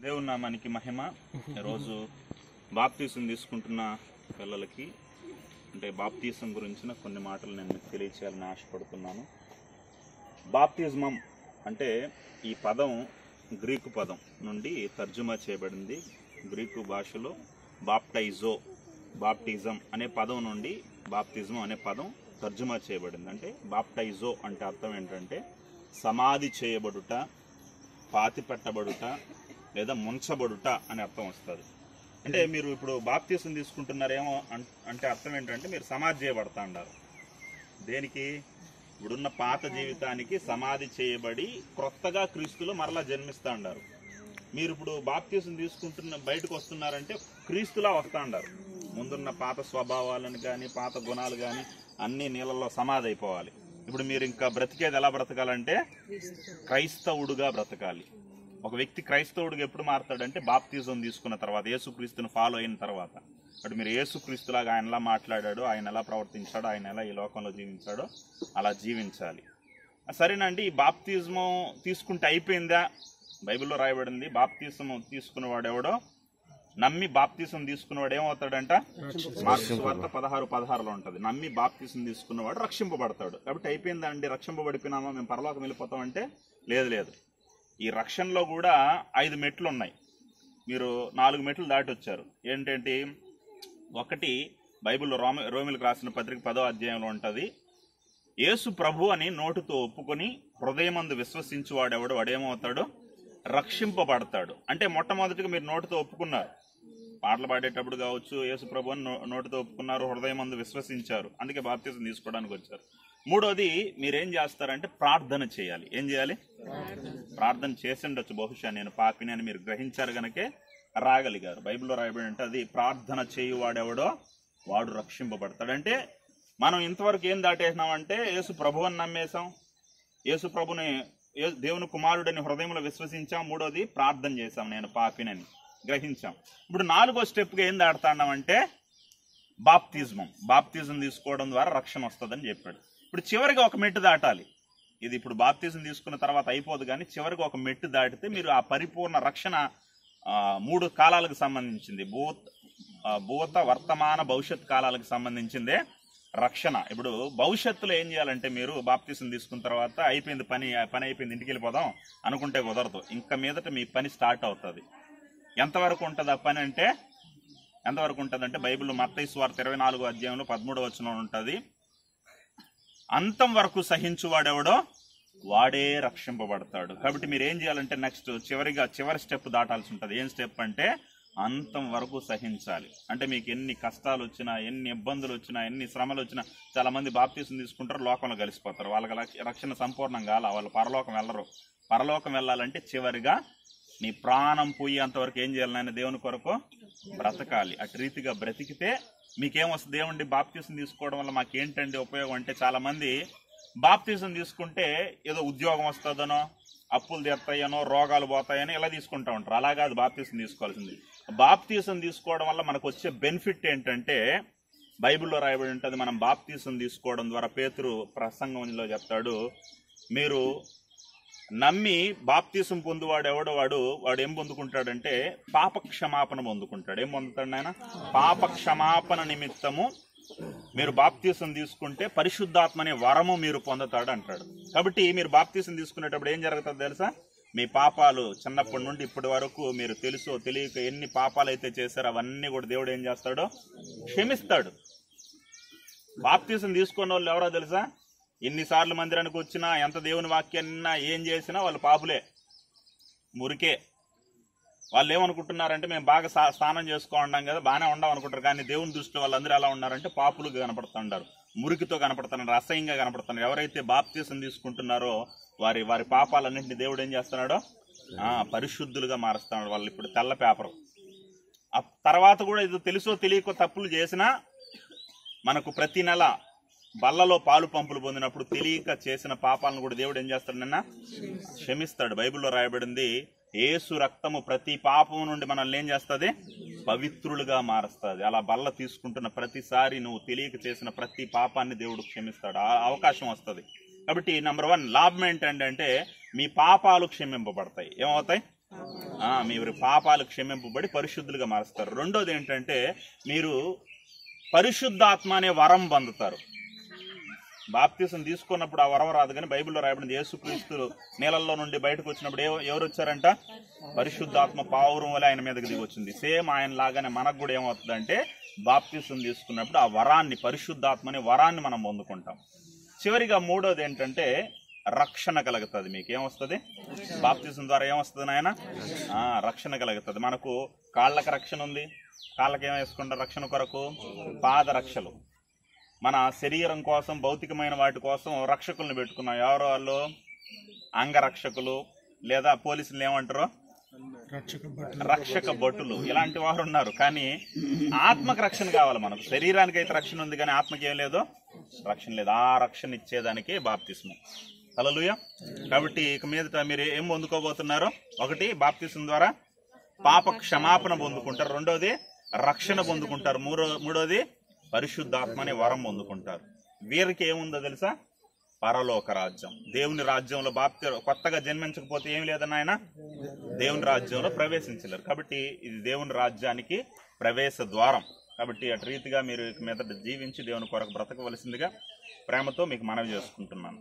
దేవుని నామానికి మహిమ. ఈరోజు బాప్తీసం తీసుకుంటున్న పిల్లలకి అంటే బాప్తీసం గురించిన కొన్ని మాటలు నేను మీకు తెలియచేయాలని ఆశపడుతున్నాను. బాప్తిజమం అంటే ఈ పదం గ్రీకు పదం నుండి తర్జుమా చేయబడింది. గ్రీకు భాషలో బాప్టిజం అనే పదం నుండి బాప్తిజం అనే పదం తర్జుమా చేయబడింది. అంటే బాప్టైజో అంటే అర్థం ఏంటంటే సమాధి చేయబడుట, పాతి పెట్టబడుట లేదా ముంచబడుట అని అర్థం వస్తుంది. అంటే మీరు ఇప్పుడు బాప్తీసం తీసుకుంటున్నారేమో అంటే అర్థం ఏంటంటే మీరు సమాధి చేయబడతా అన్నారు. దేనికి? ఇప్పుడున్న పాత జీవితానికి సమాధి చేయబడి క్రొత్తగా క్రీస్తులో మరలా జన్మిస్తా అన్నారు. మీరు ఇప్పుడు బాప్తీసం తీసుకుంటున్న బయటకు వస్తున్నారంటే క్రీస్తులా వస్తా అన్నారు. ముందున్న పాత స్వభావాలను కానీ పాత గుణాలు కానీ అన్ని నీళ్ళల్లో సమాధి అయిపోవాలి. ఇప్పుడు మీరు ఇంకా బ్రతికేది ఎలా బ్రతకాలంటే క్రైస్తవుడుగా బ్రతకాలి. ఒక వ్యక్తి క్రైస్తవుడిగా ఎప్పుడు మారుతాడంటే బాప్తిజం తీసుకున్న తర్వాత, యేసుక్రీస్తుని ఫాలో అయిన తర్వాత. అటు మీరు యేసుక్రీస్తులాగా ఆయన ఎలా మాట్లాడాడో, ఆయన ఎలా ప్రవర్తించాడో, ఆయన ఎలా ఈ లోకంలో జీవించాడో అలా జీవించాలి. సరేనండి, ఈ బాప్తిజం తీసుకుంటే అయిపోయిందా? బైబిల్లో రాయబడింది బాప్తిజం తీసుకున్నవాడు ఎవడో నమ్మి బాప్తిజం తీసుకున్నవాడు ఏమవుతాడంట? మార్కు సువార్త 16:16 ఉంటుంది. నమ్మి బాప్తిజం తీసుకున్నవాడు రక్షింపబడతాడు. కాబట్టి అయిపోయిందా అండి, రక్షింపబడిపోయినామా, మేము పరలోకం వెళ్ళిపోతామంటే లేదు. ఈ రక్షణలో కూడా 5 మెట్లు ఉన్నాయి. మీరు 4 మెట్లు దాటి వచ్చారు. ఏంటంటే, ఒకటి బైబిల్లో రోమిలకు రాసిన పత్రిక 10వ అధ్యాయంలో ఉంటుంది. యేసు ప్రభు అని నోటితో ఒప్పుకొని హృదయమందు విశ్వసించి వాడేమవుతాడు? రక్షింపబడతాడు. అంటే మొట్టమొదటిగా మీరు నోటితో ఒప్పుకున్నారు, పాటలు పాడేటప్పుడు కావచ్చు, యేసు ప్రభు అని నోటితో ఒప్పుకున్నారు, హృదయమందు విశ్వసించారు, అందుకే బాప్తిజం తీసుకోవడానికి వచ్చారు. మూడోది మీరేం చేస్తారంటే ప్రార్థన చేయాలి. ఏం చేయాలి? ప్రార్థన చేసి ఉండొచ్చు, బహుశా నేను పాపిని అని మీరు గ్రహించారు గనకే రాగలిగారు. బైబిల్లో రాయబడి అంటే అది ప్రార్థన చేయువాడెవడో వాడు రక్షింపబడతాడు. అంటే మనం ఇంతవరకు ఏం దాటేసినామంటే యేసు ప్రభు అని నమ్మేశాం, యేసు ప్రభుని దేవుని కుమారుడని హృదయంలో విశ్వసించాం. మూడోది ప్రార్థన చేశాం, నేను పాపినని గ్రహించాం. ఇప్పుడు 4వ స్టెప్గా ఏం దాటుతున్నామంటే బాప్తిజం తీసుకోవడం ద్వారా రక్షణ వస్తుందని చెప్పాడు. ఇప్పుడు చివరిగా ఒక మెట్టు దాటాలి. ఇది ఇప్పుడు బాప్తిజం తీసుకున్న తర్వాత అయిపోదు, కానీ చివరికి ఒక మెట్టు దాటితే మీరు ఆ పరిపూర్ణ రక్షణ 3 కాలాలకు సంబంధించింది. భూత వర్తమాన భవిష్యత్ కాలాలకు సంబంధించిందే రక్షణ. ఇప్పుడు భవిష్యత్తులో ఏం చేయాలంటే, మీరు బాప్తిజం తీసుకున్న తర్వాత అయిపోయింది పని అయిపోయింది, ఇంటికి వెళ్ళిపోదాం అనుకుంటే కుదరదు. ఇంకా మీదట మీ పని స్టార్ట్ అవుతుంది. ఎంతవరకు ఉంటుంది ఆ పని అంటే? ఎంతవరకు ఉంటుందంటే బైబిల్లో మత్తయి సువార్త 24వ అధ్యాయంలో 13వ వచనం ఉంటుంది. అంతం వరకు సహించువాడెవడో వాడే రక్షింపబడతాడు. కాబట్టి మీరు ఏం చేయాలంటే నెక్స్ట్ చివరి స్టెప్ దాటాల్సి ఉంటుంది. ఏం స్టెప్ అంటే అంతం వరకు సహించాలి. అంటే మీకు ఎన్ని కష్టాలు వచ్చినా, ఎన్ని ఇబ్బందులు వచ్చినా, ఎన్ని శ్రమలు వచ్చినా, చాలా మంది బాప్తిజం తీసుకుంటారు, లోకంలో కలిసిపోతారు, వాళ్ళకి రక్షణ సంపూర్ణం కాల, వాళ్ళు పరలోకం వెళ్ళరు. పరలోకం వెళ్ళాలంటే చివరిగా నీ ప్రాణం పోయేంతవరకు ఏం చేయాలి? నాయన దేవుని కొరకు బ్రతకాలి. అటు రీతిగా బ్రతికితే మీకేమొస్తుంది? దేవుండి బాప్తిజం తీసుకోవడం వల్ల మాకేంటండి ఉపయోగం అంటే, చాలా మంది బాప్తిజం తీసుకుంటే ఏదో ఉద్యోగం వస్తుందనో, అప్పులు తీర్తాయనో, రోగాలు పోతాయనో ఇలా తీసుకుంటా ఉంటారు. అలాగా అది బాప్తిజం తీసుకోవాల్సింది. బాప్తిజం తీసుకోవడం వల్ల మనకు వచ్చే బెనిఫిట్ ఏంటంటే బైబిల్లో రాయబడి ఉంటుంది. మనం బాప్తిజం తీసుకోవడం ద్వారా, పేతురు ప్రసంగంలో చెప్తాడు, మీరు నమ్మి బాప్తిజం పొందువాడు వాడు ఏం పొందుకుంటాడంటే పాప క్షమాపణ పొందుకుంటాడు. ఏం పొందుతాడు ఆయన? పాప క్షమాపణ నిమిత్తము మీరు బాప్తిజం తీసుకుంటే పరిశుద్ధాత్మ అనే వరము మీరు పొందుతాడు అంటాడు. కాబట్టి మీరు బాప్తిజం తీసుకునేటప్పుడు ఏం జరుగుతుంది తెలుసా? మీ పాపాలు చిన్నప్పటి నుండి ఇప్పటి వరకు మీరు తెలుసో తెలియక ఎన్ని పాపాలు అయితే చేశారో అవన్నీ కూడా దేవుడు ఏం చేస్తాడో క్షమిస్తాడు. బాప్తిజం తీసుకున్న వాళ్ళు ఎవరో తెలుసా? ఎన్నిసార్లు మందిరానికి వచ్చినా, ఎంత దేవుని వాక్యాన్నా, ఏం చేసినా వాళ్ళు పాపులే, మురికే. వాళ్ళు ఏమనుకుంటున్నారంటే మేము బాగా స్నానం చేసుకోండాం కదా, బాగానే ఉండాం అనుకుంటారు. కానీ దేవుని దృష్టిలో వాళ్ళందరూ ఎలా ఉన్నారంటే పాపులుగా కనపడుతున్నారు, మురికితో కనపడుతున్నారు, అసహ్యంగా కనపడుతున్నారు. ఎవరైతే బాప్తిజం తీసుకుంటున్నారో వారి పాపాలన్నింటినీ దేవుడు ఏం చేస్తున్నాడో పరిశుద్ధులుగా మారుస్తున్నాడు. వాళ్ళు ఇప్పుడు తెల్ల పేపరు. ఆ తర్వాత కూడా ఇది తెలుసో తెలియకో తప్పులు చేసినా మనకు ప్రతి నెల బల్లలో పాలు పంపులు పొందినప్పుడు తెలియక చేసిన పాపాలను కూడా దేవుడు ఏం చేస్తాడు? క్షమిస్తాడు. బైబిల్లో రాయబడింది, యేసు రక్తము ప్రతి పాపము నుండి మనల్ని ఏం చేస్తుంది? పవిత్రులుగా మారుస్తుంది. అలా బల్ల తీసుకుంటున్న ప్రతిసారి నువ్వు తెలియక చేసిన ప్రతి పాపాన్ని దేవుడు క్షమిస్తాడు. ఆ అవకాశం వస్తుంది. కాబట్టి నంబర్ 1 లాభం ఏంటంటే మీ పాపాలు క్షమింపబడతాయి. ఏమవుతాయి? మీరు పాపాలు క్షమింపబడి పరిశుద్ధులుగా మారుస్తారు. రెండోది ఏంటంటే మీరు పరిశుద్ధాత్మ అనే వరం పొందుతారు. బాప్తిసం తీసుకున్నప్పుడు ఆ వరం రాదు, కానీ బైబిల్లో రాయబడింది యేసుక్రీస్తు నీళ్ళల్లో నుండి బయటకు వచ్చినప్పుడు ఎవరు వచ్చారంట? పరిశుద్ధాత్మ పావురం వల్ల ఆయన మీదకి దిగి వచ్చింది. సేమ్ ఆయన లాగానే మనకు కూడా ఏమవుతుందంటే బాప్తిసం తీసుకున్నప్పుడు ఆ వరాన్ని, పరిశుద్ధాత్మ అనే వరాన్ని మనం పొందుకుంటాం. చివరిగా మూడోది ఏంటంటే రక్షణ కలుగుతుంది. మీకు ఏమొస్తుంది? బాప్తిసం ద్వారా ఏమొస్తుంది నాయన? రక్షణ కలుగుతుంది. మనకు కాళ్ళకి రక్షణ ఉంది. కాళ్ళకి ఏం వేసుకుంటారు రక్షణ కొరకు? పాదరక్షలు. మన శరీరం కోసం, భౌతికమైన వాటి కోసం రక్షకులను పెట్టుకున్నాం. ఎవరు వాళ్ళు? అంగరక్షకులు, లేదా పోలీసులు ఏమంటారు? రక్షక భటులు. ఇలాంటి వారు ఉన్నారు. కానీ ఆత్మకు రక్షణ కావాలి మనకు. శరీరానికి అయితే రక్షణ ఉంది, కానీ ఆత్మకి ఏం లేదు, రక్షణ లేదు. ఆ రక్షణ ఇచ్చేదానికి బాప్తిస్మం. హల్లెలూయా. కాబట్టి ఇక మీదట మీరు ఏం పొందుకోబోతున్నారు? ఒకటి, బాప్తిసం ద్వారా పాప క్షమాపణ పొందుకుంటారు. రెండోది రక్షణ పొందుకుంటారు. మూడోది పరిశుద్ధాత్మ అనే వరం పొందుకుంటారు. వీరికి ఏముందో తెలుసా? పరలోక రాజ్యం. దేవుని రాజ్యంలో కొత్తగా జన్మించకపోతే ఏమి లేదన్న ఆయన దేవుని రాజ్యంలో ప్రవేశించలేరు. కాబట్టి ఇది దేవుని రాజ్యానికి ప్రవేశ ద్వారం. కాబట్టి అటు రీతిగా మీరు ఇక మీదట జీవించి దేవుని కొరకు బ్రతకవలసిందిగా ప్రేమతో మీకు మనవి చేసుకుంటున్నాను.